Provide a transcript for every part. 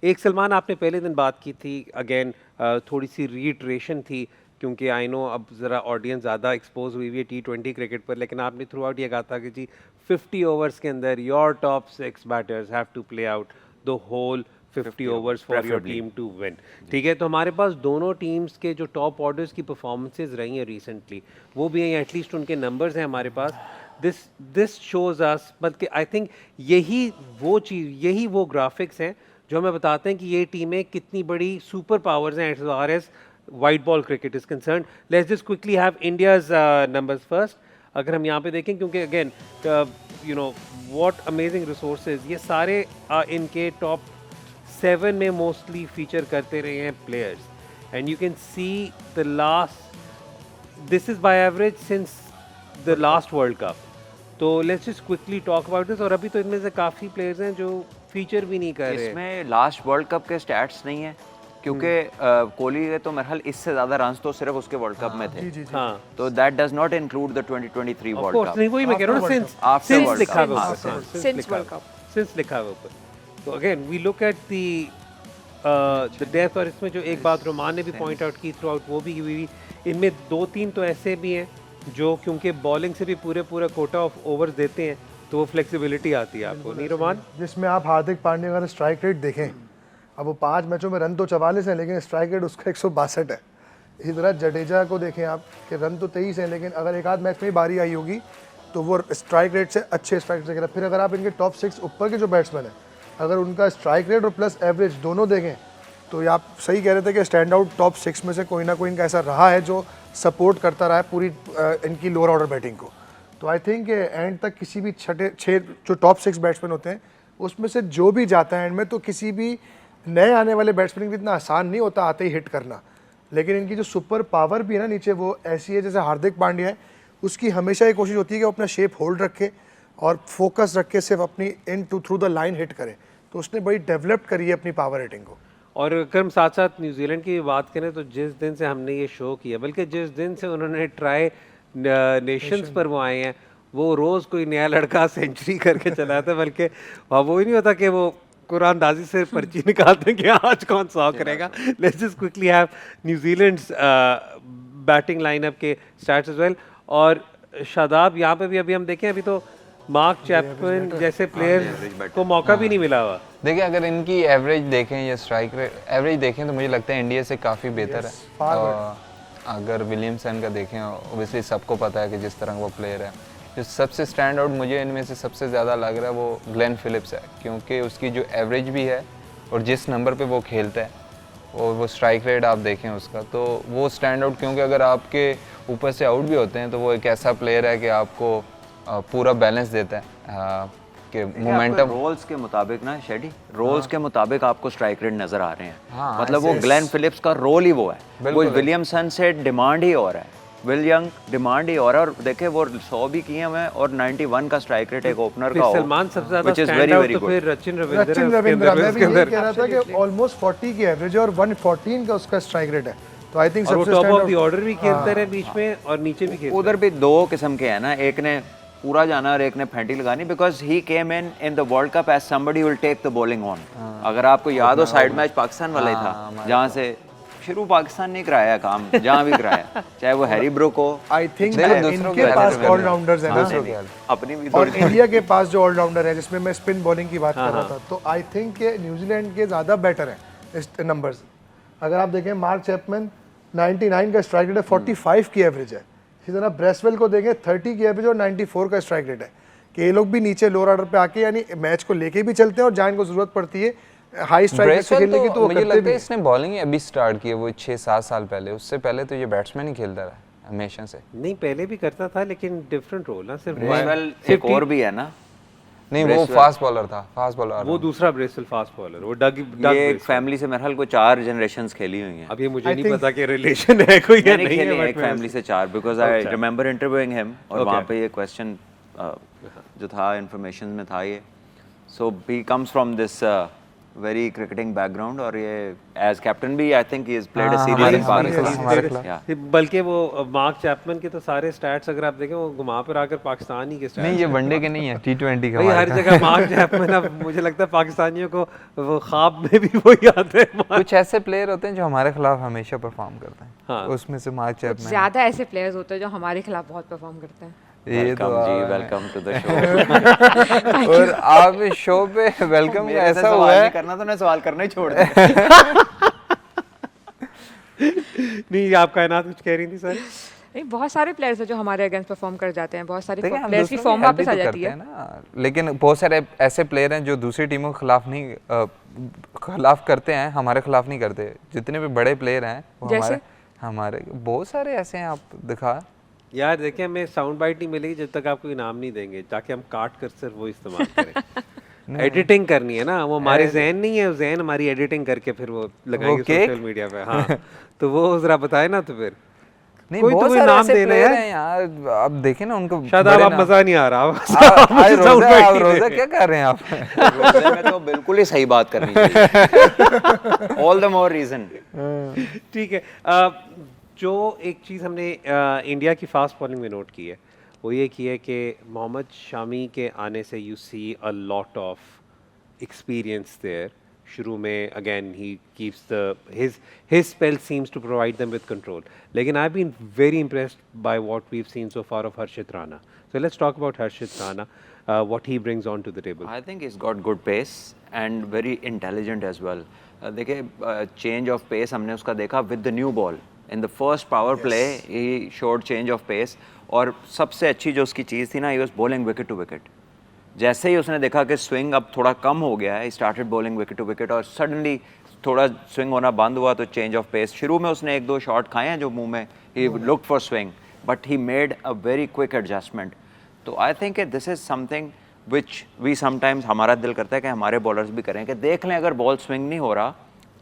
एक सलमान आपने पहले दिन बात की थी अगेन, थोड़ी सी रीइटरेशन थी क्योंकि आई नो अब ज़रा ऑडियंस ज़्यादा एक्सपोज हुई हुई है T20 क्रिकेट पर, लेकिन आपने थ्रू आउट ये कहा था कि जी 50 ओवर्स के अंदर your top 6 batters have to play out the whole 50 overs for your team to win. ठीक है, तो हमारे पास दोनों टीम्स के जो टॉप ऑर्डर्स की परफॉर्मेंसेज रही हैं रिसेंटली वो भी हैं, एटलीस्ट उनके नंबर्स हैं हमारे पास। दिस शोज अस, बल्कि आई थिंक यही वो ग्राफिक्स हैं जो हमें बताते हैं कि ये टीमें कितनी बड़ी सुपर पावर्स हैं as far as white ball cricket is concern. Let's just quickly have India's numbers first. अगर हम यहाँ पे देखें, क्योंकि again you know what amazing resources, ये सारे इनके टॉप 7 में मोस्टली फीचर करते रहे हैं players, and you can see the last, this is by average since the last world cup. तो let's just quickly talk about this. और अभी तो इनमें से काफ़ी प्लेयर्स हैं जो फीचर भी नहीं कर रहे। इसमें लास्ट वर्ल्ड कप के स्टैट्स नहीं है क्योंकि कोहली के तो मेरे ख्याल इससे ज्यादा रन्स तो सिर्फ उसके वर्ल्ड कप में थे। हाँ, तो that does not include the 2023 of world course cup. नहीं, वही मैं कह रहा हूँ, After World लिखा Cup, हुआ हाँ, ऊपर, since World Cup. सिंस लिखा हुआ ऊपर। तो again we look at the depth, और इसमें जो एक बात रोमान ने भी पॉइंट आउट की थ्रू आउट वो भी हुई, इनमें 2-3 तो ऐसे भी हैं जो क्योंकि बॉलिंग से भी पूरा कोटा ऑफ ओवर्स देते हैं तो वो फ्लेक्सिबिलिटी आती है आपको, नहीं रोमान? जिसमें आप हार्दिक पांड्या का स्ट्राइक रेट देखें, अब वो 5 मैचों में रन तो 44 हैं लेकिन स्ट्राइक रेट उसका 162 है। इसी तरह जडेजा को देखें आप कि रन तो 23 हैं लेकिन अगर एक आध मैच में ही बारी आई होगी तो वो स्ट्राइक रेट से अच्छे स्ट्राइक रेट फिर अगर आप इनके टॉप 6 ऊपर के जो बैट्समैन हैं, अगर उनका स्ट्राइक रेट और प्लस एवरेज दोनों देखें तो ये आप सही कह रहे थे कि स्टैंड आउट टॉप 6 में से कोई ना कोई इनका ऐसा रहा है जो सपोर्ट करता रहा है पूरी इनकी लोअर ऑर्डर बैटिंग को। तो आई थिंक एंड तक किसी भी 6 जो टॉप 6 बैट्समैन होते हैं उसमें से जो भी जाता है एंड में, तो किसी भी नए आने वाले बैट्समैन के इतना आसान नहीं होता आते ही हिट करना, लेकिन इनकी जो सुपर पावर भी है ना नीचे वो ऐसी है, जैसे हार्दिक पांड्या है उसकी हमेशा ये कोशिश होती है कि वो अपना शेप होल्ड रखे और फोकस रखे, सिर्फ अपनी into through the line hit करे, तो उसने बड़ी डेवलप करी है अपनी पावर हिटिंग को। और अगर हम साथ साथ न्यूजीलैंड की बात करें तो जिस दिन से हमने ये शो किया, बल्कि जिस दिन से उन्होंने ट्राई नेशंस पर वो आए हैं, वो रोज़ कोई नया लड़का सेंचुरी करके चला था, बल्कि वो ही नहीं होता कि वो कुरानदाजी से पर्ची निकालते हैं कि आज कौन 100 करेगा। Let's just quickly have New Zealand's batting lineup के स्टैट्स एज वेल। और शादाब, यहाँ पे भी अभी हम देखें, अभी तो मार्क चैपमैन जैसे प्लेयर को मौका भी नहीं मिला हुआ। देखिए, अगर इनकी एवरेज देखें या स्ट्राइक रेट एवरेज देखें तो मुझे लगता है इंडिया से काफ़ी बेहतर है। और अगर विलियमसन का देखें, ओबियसली सबको पता है कि जिस तरह वो प्लेयर है, जो सबसे स्टैंड आउट मुझे इनमें से सबसे ज़्यादा लग रहा है वो ग्लेन फिलिप्स है, क्योंकि उसकी जो एवरेज भी है और जिस नंबर पे वो खेलता है और वो स्ट्राइक रेट आप देखें उसका, तो वो स्टैंड आउट, क्योंकि अगर आपके ऊपर से आउट भी होते हैं तो वो एक ऐसा प्लेयर है कि आपको पूरा बैलेंस देता है कि मोमेंटम रोल्स के मुताबिक ना शेडी, रोल्स के मुताबिक आपको स्ट्राइक रेट नजर आ रहे हैं। हाँ, मतलब वो ग्लेन फिलिप्स का रोल ही वो है, वो विलियमसन से डिमांड ही और है, विल यंग डिमांड ही और है। और देखे वो 100 भी किए हुए हैं और 91 का स्ट्राइक रेट एक ओपनर का हो, सलमान सबसे ज्यादा which is stand very, out very तो good। फिर रचिन रचिन रविंद्र रविंद्र मैं भी यही है कह रहा था कि ऑलमोस्ट 40 की एवरेज है और 114 का उसका स्ट्राइक रेट है, तो आई थिंक और वो सबसे top of the stand order भी खेलते रहे बीच में और नीचे भी खेलते उधर भी दो किस्म के हैं ना, एक ने पूरा जाना और एक ने फेंटी लगानी, because he came in the world cup as somebody will take the bowling on. अगर आपको याद हो साइड मैच पाकिस्तान वाला ही था, जहाँ से शुरू पाकिस्तान ने कराया काम, जहाँ भी कराया, चाहे वो हैरी ब्रुक हो। आई थिंक इनके पास ऑलराउंडर्स हैं ना, अपनी भी और इंडिया के पास जो ऑलराउंडर है, जिसमें मैं स्पिन बॉलिंग की बात कर रहा था, तो आई थिंक कि न्यूजीलैंड के ज़्यादा बेटर हैं इस नंबर्स। अगर आप देखें मार्क चैपमैन 99 का स्ट्राइक रेट है, 45 की एवरेज है। इसी तरह ब्रेसवेल को देखें 30 की एवरेज और 94 का स्ट्राइक रेट है, कि ये लोग भी नीचे लोअर ऑर्डर पे आके यानी मैच को लेके भी चलते हैं और जहाँ इनको जरूरत पड़ती है हाई स्ट्राइक रेट से खेलने की, तो वो मुझे करते लगता भी है हैं। इसने बॉलिंग ही अभी स्टार्ट की है, वो 6-7 साल पहले, उससे पहले तो ये बैट्समैन ही खेलता रहा हमेशा से। नहीं, पहले भी करता था लेकिन डिफरेंट रोल ना, सिर्फ ब्रेसवेल एक और भी है ना, नहीं वो फास्ट बॉलर था, फास्ट बॉलर। वो दूसरा ब्रेसवेल फास्ट बॉलर, वो डग ये एक फैमिली से मेरे ख्याल को 4 जनरेशंस खेली हुई हैं। अब ये मुझे नहीं पता कि रिलेशन है कोई या नहीं नहीं खेली है, एक फैमिली से 4, because I remember interviewing him और वहाँ पे ये क्वेश्चन जो था इन्फॉर्मेशन में था ये, so he comes from this very cricketing background और ये as captain भी I think he has played a series in Pakistan. Yeah. बल्कि वो मार्क चैपमैन के तो सारे स्टैट्स अगर आप देखें वो घुमा पर आकर पाकिस्तान ही के स्टैट्स नहीं ये वनडे के नहीं है, T20 का भाई हर जगह मार्क चैपमैन। अब मुझे लगता है पाकिस्तानियों को वो ख्वाब में भी वही आते हैं। कुछ ऐसे प्लेयर होते हैं जो हमारे खिलाफ हमेशा परफॉर्म करते हैं, हाँ। उसमें से मार्क चैपमैन। ज्यादा ऐसे प्लेयर्स होते हैं जो हमारे खिलाफ बहुत परफॉर्म करते हैं। ये तो Welcome ji, welcome to the show. और आप इस शो पे वेलकम मेरे से ऐसा सवाल हुआ नहीं है करना तो मैं सवाल करना ही छोड़ दिया। नहीं आप कायनात कुछ कह रही थी सर? नहीं, बहुत सारे प्लेयर्स हैं जो हमारे अगेंस्ट परफॉर्म कर जाते हैं, बहुत सारे देखिए हम प्लेयर्स की दूसरों फॉर्म help भी वापस आ तो जाती करते है हैं ना, लेकिन बहुत सारे ऐसे प्लेयर हैं जो दूसरी टीमों के खिलाफ नहीं खिलाफ करते हैं, हमारे खिलाफ नहीं करते। जितने भी बड़े प्लेयर हैं वो जैसे? हमारे बहुत सारे ऐसे हैं, आप दिखा। यार देखिए हमें साउंड बाइट नहीं मिलेगी जब तक आपको इनाम नहीं देंगे, ताकि हम काट कर सिर्फ वो इस्तेमाल करें। एडिटिंग करनी है ना, वो हमारे जहन नहीं है, जहन हमारी एडिटिंग करके फिर वो लगाएंगे सोशल मीडिया पे। हाँ तो वो जरा बताए ना तो फिर नहीं कोई तो बहुत कोई सारे नाम ऐसे देना प्लेयर है। हैं यार, आप देखें ना उनको। शायद बड़े आप नाम- मजा नहीं आ रहा आज मुझे sound रोजा bite आप नहीं रोजा दे। क्या कर रहे हैं आप? रोज़े में तो बिल्कुल ही सही बात करनी चाहिए। All the more reason. ठीक है। जो एक चीज़ हमने इंडिया की फास्ट बॉलिंग में नोट की है वो ये की है कि मोहम्मद शामी के आने से you see a lot of experience there. शुरू में again he keeps the his spell seems to provide them with control. लेकिन I've been very impressed by what we've seen so far of Harshit Rana. So let's talk about Harshit Rana, what he brings onto the table. I think he's got good pace and very intelligent as well. देखिए change of pace हमने उसका देखा with the new ball. In the first power play he showed change of pace और सबसे अच्छी जो उसकी चीज़ थी ना, he was bowling wicket to wicket. जैसे ही उसने देखा कि स्विंग अब थोड़ा कम हो गया है, he started bowling wicket to wicket और suddenly थोड़ा स्विंग होना बंद हुआ तो चेंज ऑफ पेस। शुरू में उसने एक दो शॉट खाए हैं जो मुंह में, he looked for swing but he made a very quick adjustment. तो I think this is something which we sometimes, हमारा दिल करता है कि हमारे बॉलर्स भी करें कि देख लें अगर बॉल स्विंग नहीं हो रहा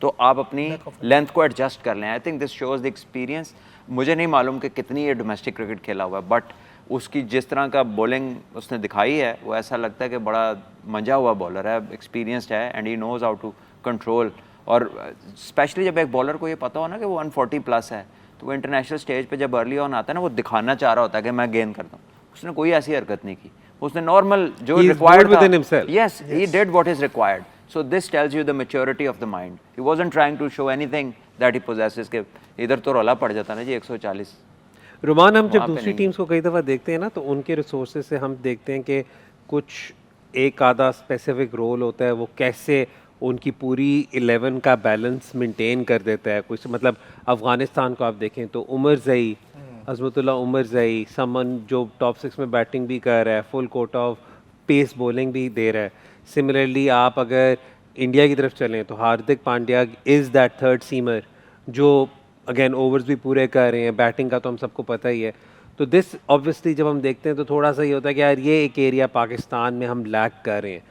तो आप अपनी लेंथ को एडजस्ट कर लें। आई think this shows the experience. मुझे नहीं मालूम कि कितनी ये डोमेस्टिक क्रिकेट खेला हुआ है, बट उसकी जिस तरह का बॉलिंग उसने दिखाई है वो ऐसा लगता है कि बड़ा मजा हुआ बॉलर है, एक्सपीरियंस्ड है and he knows how to control. और स्पेशली जब एक बॉलर को ये पता हो ना कि वो 140 प्लस है, तो वो इंटरनेशनल स्टेज पे जब अर्ली ऑन आता है ना, वो दिखाना चाह रहा होता है कि मैं गेंद करता हूँ। उसने कोई ऐसी हरकत नहीं की, उसने नॉर्मल जो He is required good within himself. Yes, he did what is required. So this tells you the maturity of the mind. He wasn't trying to show anything that he possesses के इधर तो रौला पड़ जाता ना जी 140। रुमान, हम जब वहाँ पे दूसरी नहीं। टीम्स को कई दफ़ा देखते हैं ना तो उनके रिसोर्सेज से हम देखते हैं कि कुछ एक आधा स्पेसिफिक रोल होता है, वो कैसे उनकी पूरी 11 का बैलेंस मेंटेन कर देता है। कुछ मतलब अफ़गानिस्तान को आप देखें तो उमर ज़ई, अज़मतुल्लाह उमर ज़ई, समन जो टॉप 6 में बैटिंग भी कर रहा है, full quota of pace bowling भी दे रहा है। सिमिलरली आप अगर इंडिया की तरफ चलें तो Hardik Pandya is that third seamer जो अगेन ओवर्स भी पूरे कर रहे हैं, बैटिंग का तो हम सबको पता ही है। तो दिस ऑब्वियसली जब हम देखते हैं तो थोड़ा सा ये होता है कि यार ये एक एरिया पाकिस्तान में हम लैक कर रहे हैं।